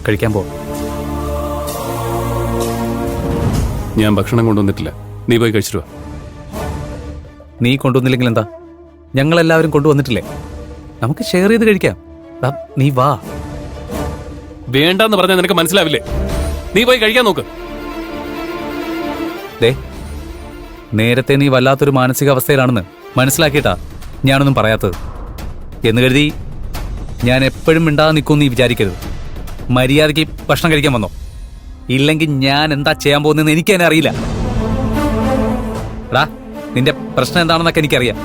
കഴിക്കാൻ പോ. ഞാൻ ഭക്ഷണം കൊണ്ടുവന്നിട്ടില്ല, നീ പോയി കഴിച്ചിട്ട് വാ. നീ കൊണ്ടുവന്നില്ലെങ്കിൽ എന്താ, ഞങ്ങളെല്ലാവരും കൊണ്ടുവന്നിട്ടില്ലേ? നമുക്ക് ഷെയർ ചെയ്ത് കഴിക്കാം. നീ വാ. വേണ്ടെന്ന് പറഞ്ഞാൽ നിനക്ക് മനസ്സിലാവില്ലേ? നീ പോയി കഴിക്കാൻ നോക്ക്. ദേ, നേരത്തെ നീ വല്ലാത്തൊരു മാനസികാവസ്ഥയിലാണെന്ന് മനസ്സിലാക്കിയിട്ടാ ഞാനൊന്നും പറയാത്തത്. എന്ന് കരുതി ഞാൻ എപ്പോഴും മിണ്ടാതെ നിൽക്കുമെന്ന് നീ വിചാരിക്കരുത്. മര്യാദയ്ക്ക് ഭക്ഷണം കഴിക്കാൻ വന്നോ, ഇല്ലെങ്കിൽ ഞാൻ എന്താ ചെയ്യാൻ പോകുന്നതെന്ന് എനിക്ക് തന്നെ അറിയില്ല. എടാ, നിന്റെ പ്രശ്നം എന്താണെന്നൊക്കെ എനിക്കറിയാം.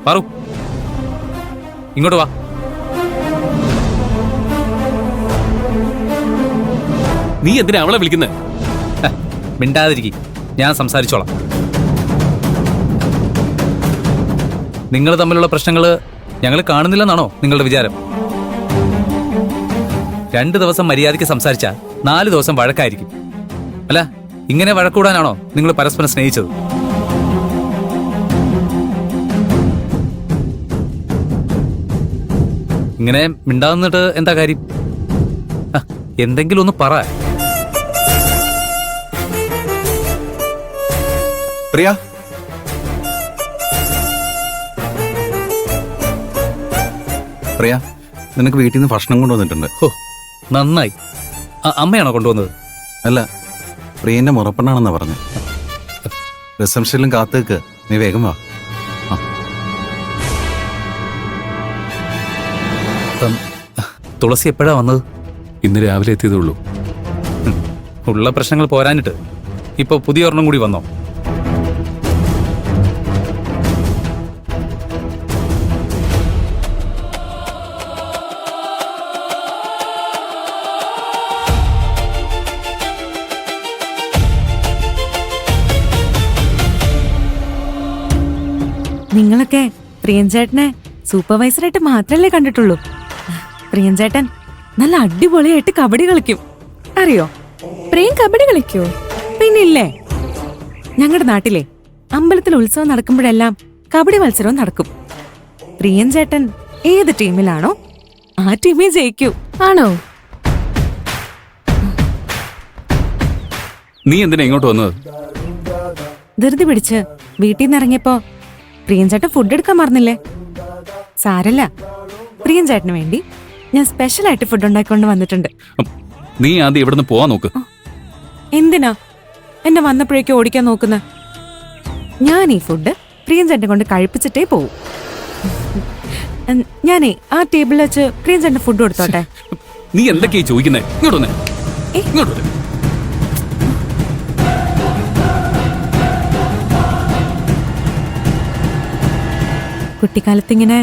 പറു, ഇങ്ങോട്ട് വാ. നീ എന്തിനാ അവളെ വിളിക്കുന്നത്? മിണ്ടാതിരിക്കും, ഞാൻ സംസാരിച്ചോളാം. നിങ്ങൾ തമ്മിലുള്ള പ്രശ്നങ്ങൾ ഞങ്ങൾ കാണുന്നില്ലെന്നാണോ നിങ്ങളുടെ വിചാരം? 2 ദിവസം മര്യാദയ്ക്ക് സംസാരിച്ചാൽ 4 ദിവസം വഴക്കായിരിക്കും. അല്ല, ഇങ്ങനെ വഴക്കൂടാനാണോ നിങ്ങൾ പരസ്പരം സ്നേഹിച്ചത്? ഇങ്ങനെ മിണ്ടാന്നിട്ട് എന്താ കാര്യം? എന്തെങ്കിലും ഒന്ന് പറ. പ്രിയ, പ്രിയ, നിനക്ക് വീട്ടിൽ നിന്ന് ഭക്ഷണം കൊണ്ടുവന്നിട്ടുണ്ട്. ഓ, നന്നായി. അമ്മയാണോ കൊണ്ടുവന്നത്? അല്ല, പ്രിയന്റെ മുറപ്പെണ്ണാണെന്നാ പറഞ്ഞു. റിസപ്ഷനിലും കാത്തേക്ക്, നീ വേഗം വാ. തുളസി എപ്പോഴാ വന്നത്? ഇന്ന് രാവിലെ എത്തിയതേ ഉള്ളൂ. ഉള്ള പ്രശ്നങ്ങൾ പോരാനിട്ട് ഇപ്പൊ പുതിയ ഒരെണ്ണം കൂടി വന്നോ? നിങ്ങളൊക്കെ പ്രിയൻചേട്ടനെ സൂപ്പർവൈസറായിട്ട് മാത്രല്ലേ കണ്ടിട്ടുള്ളൂ. പ്രിയൻചേട്ടൻ നല്ല അടിപൊളിയായിട്ട് കബഡി കളിക്കും, അറിയോ? പ്രിയൻ കബഡി കളിക്കോ? പിന്നില്ലേ, ഞങ്ങളുടെ നാട്ടിലെ അമ്പലത്തിൽ ഉത്സവം നടക്കുമ്പോഴെല്ലാം കബഡി മത്സരവും നടക്കും. പ്രിയൻചേട്ടൻ ഏത് ടീമിലാണോ ആ ടീമേ ജയിക്കൂ. ആണോ? നീ എന്തിനാ ഇങ്ങോട്ട് വന്നത്? ധൃതി പിടിച്ച് വീട്ടിൽ നിന്ന് ഇറങ്ങിയപ്പോ പ്രിയൻചേട്ടൻ ഫുഡ് എടുക്കാൻ മറന്നില്ലേ? സാരല്ല, പ്രിയൻചേട്ടന് വേണ്ടി ഞാൻ സ്പെഷ്യലായിട്ട് ഫുഡ് ഉണ്ടാക്കിക്കൊണ്ട് വന്നിട്ടുണ്ട്. നീ ആദ്യം ഇവിടുന്ന് പോവാൻ നോക്ക്. എന്തിനാ എന്നെ വന്നപ്പോഴേക്കും ഓടിക്കാൻ നോക്കുന്ന? ഞാൻ ഈ ഫുഡ് പ്രിയൻചേട്ടനെ കൊണ്ട് കഴിപ്പിച്ചിട്ടേ പോവും. ഞാനേ ആ ടേബിളിൽ വെച്ച് പ്രിയൻചേട്ടന് ഫുഡ് കൊടുത്തോട്ടെ? നീ എന്തൊക്കെയാ ചോദിക്കുന്നേ? ഇങ്ങോട്ട് വന്നേ, ഇങ്ങോട്ട് വന്നേ. കുട്ടിക്കാലത്തിങ്ങനെ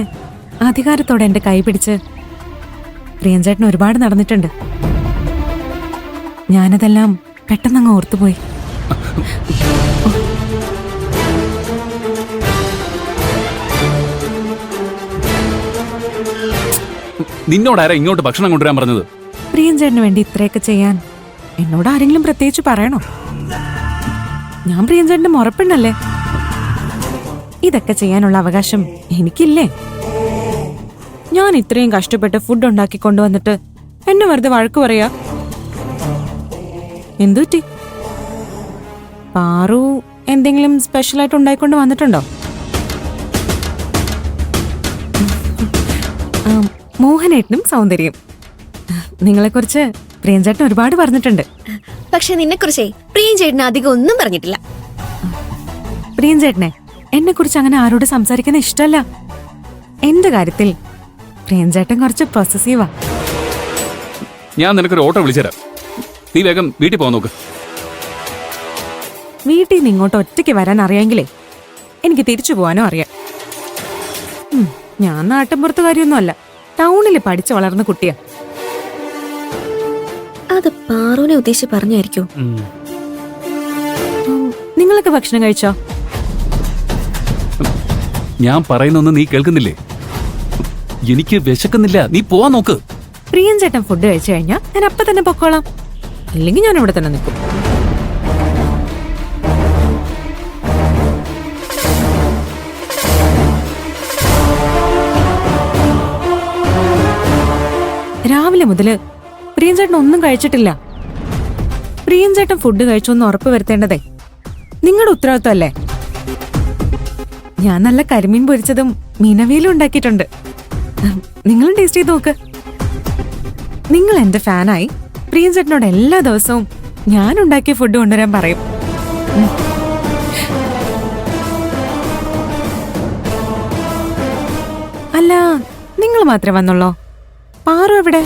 അധികാരത്തോടെ എന്റെ കൈ പിടിച്ച് പ്രിയൻചേട്ടൻ ഒരുപാട് നടന്നിട്ടുണ്ട്. ഞാനതെല്ലാം പെട്ടെന്നങ്ങ് ഓർത്തുപോയി. നിന്നോടാരാ ഇങ്ങോട്ട് ഭക്ഷണം കൊണ്ടുവരാൻ പറഞ്ഞത്? പ്രിയൻചേട്ടന് വേണ്ടി ഇത്രയൊക്കെ ചെയ്യാൻ എന്നോട് ആരെങ്കിലും പ്രത്യേകിച്ച് പറയണോ? ഞാൻ പ്രിയൻചേട്ടന്റെ മുറപ്പെണ്ണല്ലേ. ഇതൊക്കെ ചെയ്യാനുള്ള അവകാശം എനിക്കില്ലേ? ഞാൻ ഇത്രയും കഷ്ടപ്പെട്ട് ഫുഡ് ഉണ്ടാക്കി കൊണ്ടുവന്നിട്ട് എന്നെ വെറുതെ വഴക്ക് പറയാ? എന്തുറ്റി? പാറു എന്തെങ്കിലും സ്പെഷ്യലായിട്ട് ഉണ്ടായിക്കൊണ്ട് വന്നിട്ടുണ്ടോ? മോഹനേട്ടനും സൗന്ദര്യം. നിങ്ങളെക്കുറിച്ച് പ്രിയൻചേട്ടൻ ഒരുപാട് പറഞ്ഞിട്ടുണ്ട്. പക്ഷെ നിന്നെക്കുറിച്ചേ പ്രിയൻചേട്ടന് അധികം ഒന്നും പറഞ്ഞിട്ടില്ല. പ്രിയൻചേട്ടനെ എന്നെ കുറിച്ച് അങ്ങനെ ആരോട് സംസാരിക്കുന്ന ഇഷ്ടമല്ല. എന്റെ കാര്യത്തിൽ പ്രിയൻചേട്ടൻ കുറച്ച് പൊസസീവാ. ഞാൻ നിനക്കൊരു ഓട്ടോ വിളിച്ചുതരാം, നീ വേഗം വീട്ടിൽ പോകാൻ നോക്ക്. വീട്ടിൽ നിന്ന് ഇങ്ങോട്ട് ഒറ്റയ്ക്ക് വരാൻ അറിയാമെങ്കിലേ എനിക്ക് തിരിച്ചു പോകാനും അറിയാം. ഞാൻ നാട്ടിൻപുറത്തുകാരിയൊന്നുമല്ല, ടൗണിൽ പഠിച്ചു വളർന്ന കുട്ടിയാ. അത് പാറുവിനെ ഉദ്ദേശിച്ച് പറഞ്ഞായിരിക്കോ? നിങ്ങളൊക്കെ ഭക്ഷണം കഴിച്ചോ? ഞാൻ പറയുന്നൊന്നും നീ കേൾക്കുന്നില്ലേ? എനിക്ക് വിശക്കുന്നില്ല, നീ പോവാൻ നോക്ക്. പ്രിയൻചേട്ടൻ ഫുഡ് കഴിച്ചു കഴിഞ്ഞാൽ ഞാൻ അപ്പൊ തന്നെ പൊക്കോളാം, ഇല്ലെങ്കിൽ ഞാൻ ഇവിടെ തന്നെ നിൽക്കും. രാവിലെ മുതല് പ്രിയൻ ചേട്ടൻ ഒന്നും കഴിച്ചിട്ടില്ല. പ്രിയൻ ചേട്ടൻ ഫുഡ് കഴിച്ചു എന്ന് ഉറപ്പ് വരുത്തേണ്ടതേ നിങ്ങളുടെ ഉത്തരവാദിത്വമല്ലേ? ഞാൻ നല്ല കരിമീൻ പൊരിച്ചതും മീനവിയലും ഉണ്ടാക്കിയിട്ടുണ്ട്. നിങ്ങളും ടേസ്റ്റ് ചെയ്ത് നോക്ക്. നിങ്ങൾ എന്റെ ഫാനായി പ്രിയൻ ചേട്ടനോട് എല്ലാ ദിവസവും ഞാൻ ഉണ്ടാക്കിയ ഫുഡ് കൊണ്ടുവരാൻ പറയും. അല്ല, നിങ്ങൾ മാത്രമേ വന്നുള്ളോ? പാറു എവിടെ?